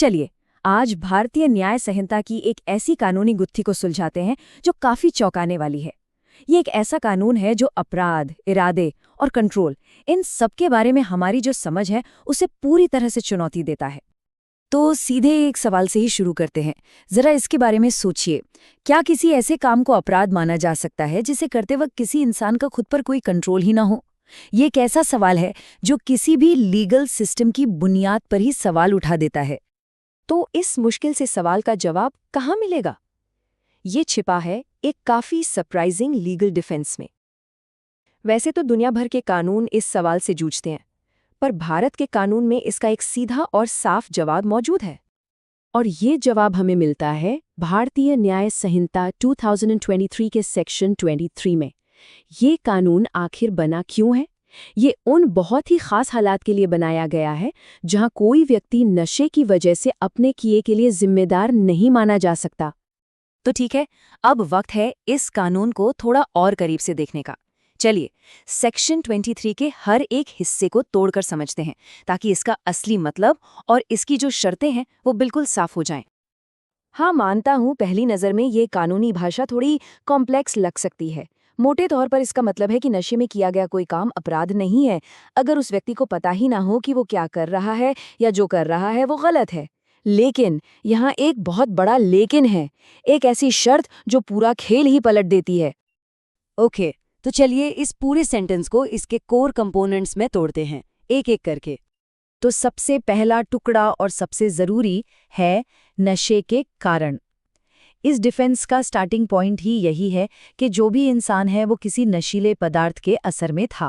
चलिए आज भारतीय न्याय संहिता की एक ऐसी कानूनी गुत्थी को सुलझाते हैं जो काफी चौंकाने वाली है। ये एक ऐसा कानून है जो अपराध, इरादे और कंट्रोल इन सब के बारे में हमारी जो समझ है उसे पूरी तरह से चुनौती देता है। तो सीधे एक सवाल से ही शुरू करते हैं। जरा इसके बारे में सोचिए, क्या किसी ऐसे काम को अपराध माना जा सकता है जिसे करते वक्त किसी इंसान का खुद पर कोई कंट्रोल ही ना हो? ये एक ऐसा सवाल है जो किसी भी लीगल सिस्टम की बुनियाद पर ही सवाल उठा देता है। तो इस मुश्किल से सवाल का जवाब कहाँ मिलेगा? ये छिपा है एक काफी सरप्राइजिंग लीगल डिफेंस में। वैसे तो दुनिया भर के कानून इस सवाल से जूझते हैं, पर भारत के कानून में इसका एक सीधा और साफ जवाब मौजूद है। और ये जवाब हमें मिलता है भारतीय न्याय संहिता 2023 के सेक्शन 23 में। ये कानून आखिर बना क्यों है? ये उन बहुत ही खास हालात के लिए बनाया गया है जहां कोई व्यक्ति नशे की वजह से अपने किए के लिए जिम्मेदार नहीं माना जा सकता। तो ठीक है, अब वक्त है इस कानून को थोड़ा और करीब से देखने का। चलिए सेक्शन 23 के हर एक हिस्से को तोड़कर समझते हैं ताकि इसका असली मतलब और इसकी जो शर्तें हैं वो बिल्कुल साफ हो जाएं। हाँ, मानता हूँ पहली नज़र में ये कानूनी भाषा थोड़ी कॉम्प्लेक्स लग सकती है। मोटे तौर पर इसका मतलब है कि नशे में किया गया कोई काम अपराध नहीं है अगर उस व्यक्ति को पता ही ना हो कि वो क्या कर रहा है या जो कर रहा है वो गलत है। लेकिन यहाँ एक बहुत बड़ा लेकिन है, एक ऐसी शर्त जो पूरा खेल ही पलट देती है। ओके, तो चलिए इस पूरे सेंटेंस को इसके कोर कंपोनेंट्स में तोड़ते हैं, एक एक करके। तो सबसे पहला टुकड़ा और सबसे ज़रूरी है नशे के कारण। इस डिफेंस का स्टार्टिंग पॉइंट ही यही है कि जो भी इंसान है वो किसी नशीले पदार्थ के असर में था।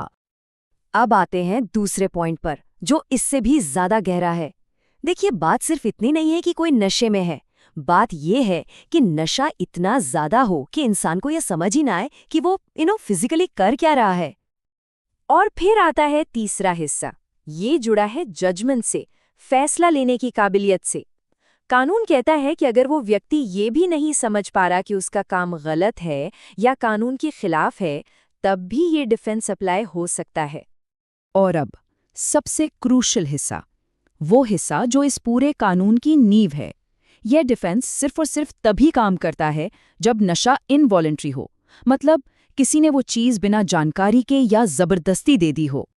अब आते हैं दूसरे पॉइंट पर, जो इससे भी ज़्यादा गहरा है। देखिए, बात सिर्फ इतनी नहीं है कि कोई नशे में है, बात ये है कि नशा इतना ज़्यादा हो कि इंसान को यह समझ ही ना आए कि वो फिजिकली कर क्या रहा है। और फिर आता है तीसरा हिस्सा, ये जुड़ा है जजमेंट से, फैसला लेने की काबिलियत से। कानून कहता है कि अगर वो व्यक्ति ये भी नहीं समझ पा रहा कि उसका काम गलत है या कानून के खिलाफ है, तब भी ये डिफेंस अप्लाई हो सकता है। और अब सबसे क्रूशल हिस्सा, वो हिस्सा जो इस पूरे कानून की नींव है। यह डिफेंस सिर्फ और सिर्फ तभी काम करता है जब नशा इनवॉलंटरी हो, मतलब किसी ने वो चीज़ बिना जानकारी के या ज़बरदस्ती दे दी हो।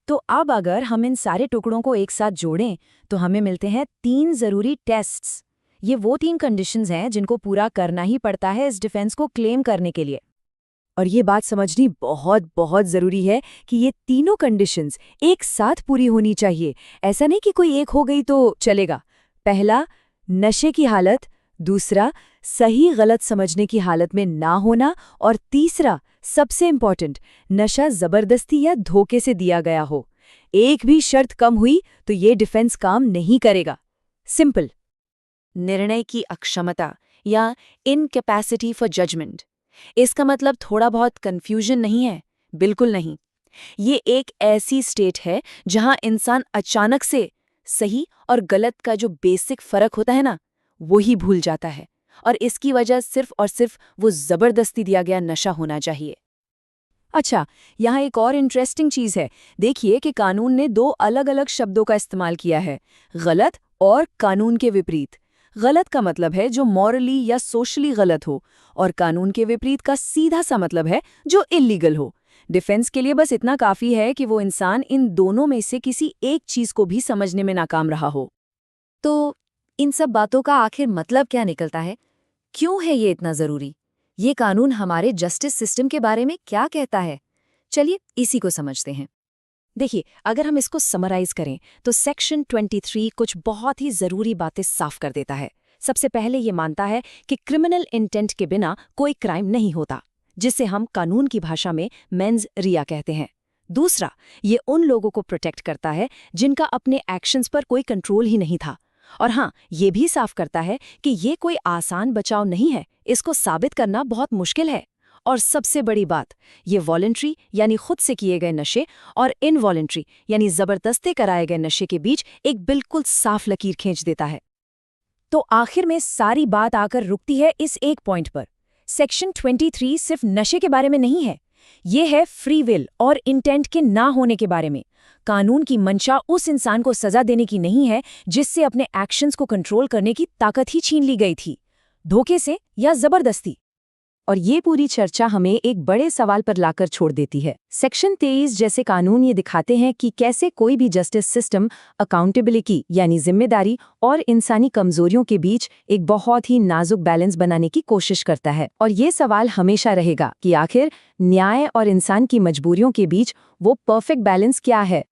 तो अब अगर हम इन सारे टुकड़ों को एक साथ जोड़ें तो हमें मिलते हैं 3 ज़रूरी टेस्ट्स। ये वो 3 कंडीशंस हैं जिनको पूरा करना ही पड़ता है इस डिफेंस को क्लेम करने के लिए। और ये बात समझनी बहुत बहुत ज़रूरी है कि ये तीनों कंडीशंस एक साथ पूरी होनी चाहिए। ऐसा नहीं कि कोई एक हो गई तो चलेगा। पहला, नशे की हालत। दूसरा, सही गलत समझने की हालत में ना होना। और तीसरा, सबसे इम्पॉर्टेंट, नशा जबरदस्ती या धोखे से दिया गया हो। एक भी शर्त कम हुई तो ये डिफेंस काम नहीं करेगा। सिंपल। निर्णय की अक्षमता या इनकैपेसिटी फॉर जजमेंट, इसका मतलब थोड़ा बहुत कंफ्यूजन नहीं है, बिल्कुल नहीं। ये एक ऐसी स्टेट है जहां इंसान अचानक से सही और गलत का जो बेसिक फर्क होता है ना, वो ही भूल जाता है। और इसकी वजह सिर्फ और सिर्फ वो जबरदस्ती दिया गया नशा होना चाहिए। अच्छा, यहाँ एक और इंटरेस्टिंग चीज़ है। देखिए कि कानून ने 2 अलग-अलग शब्दों का इस्तेमाल किया है, गलत और कानून के विपरीत। गलत का मतलब है जो मॉरली या सोशली गलत हो, और कानून के विपरीत का सीधा सा मतलब है जो इल्लीगल हो। डिफेंस के लिए बस इतना काफ़ी है कि वो इंसान इन दोनों में से किसी एक चीज़ को भी समझने में नाकाम रहा हो। तो इन सब बातों का आखिर मतलब क्या निकलता है? क्यों है ये इतना ज़रूरी? ये कानून हमारे जस्टिस सिस्टम के बारे में क्या कहता है? चलिए इसी को समझते हैं। देखिए, अगर हम इसको समराइज करें तो सेक्शन 23 कुछ बहुत ही ज़रूरी बातें साफ कर देता है। सबसे पहले ये मानता है कि क्रिमिनल इंटेंट के बिना कोई क्राइम नहीं होता, जिसे हम कानून की भाषा में मेंस रिया कहते हैं। दूसरा, ये उन लोगों को प्रोटेक्ट करता है जिनका अपने एक्शंस पर कोई कंट्रोल ही नहीं था। और हाँ, ये भी साफ करता है कि ये कोई आसान बचाव नहीं है, इसको साबित करना बहुत मुश्किल है। और सबसे बड़ी बात, ये वॉलंटरी यानी खुद से किए गए नशे और इनवॉलंटरी यानी जबरदस्ती कराए गए नशे के बीच एक बिल्कुल साफ लकीर खींच देता है। तो आखिर में सारी बात आकर रुकती है इस एक पॉइंट पर। सेक्शन 23 सिर्फ नशे के बारे में नहीं है, ये है फ्री विल और इंटेंट के ना होने के बारे में। कानून की मंशा उस इंसान को सजा देने की नहीं है जिससे अपने एक्शंस को कंट्रोल करने की ताकत ही छीन ली गई थी, धोखे से या जबरदस्ती। और ये पूरी चर्चा हमें एक बड़े सवाल पर लाकर छोड़ देती है। सेक्शन 23 जैसे कानून ये दिखाते हैं कि कैसे कोई भी जस्टिस सिस्टम अकाउंटेबिलिटी यानी जिम्मेदारी और इंसानी कमजोरियों के बीच एक बहुत ही नाजुक बैलेंस बनाने की कोशिश करता है। और ये सवाल हमेशा रहेगा कि आखिर न्याय और इंसान की मजबूरियों के बीच वो परफेक्ट बैलेंस क्या है।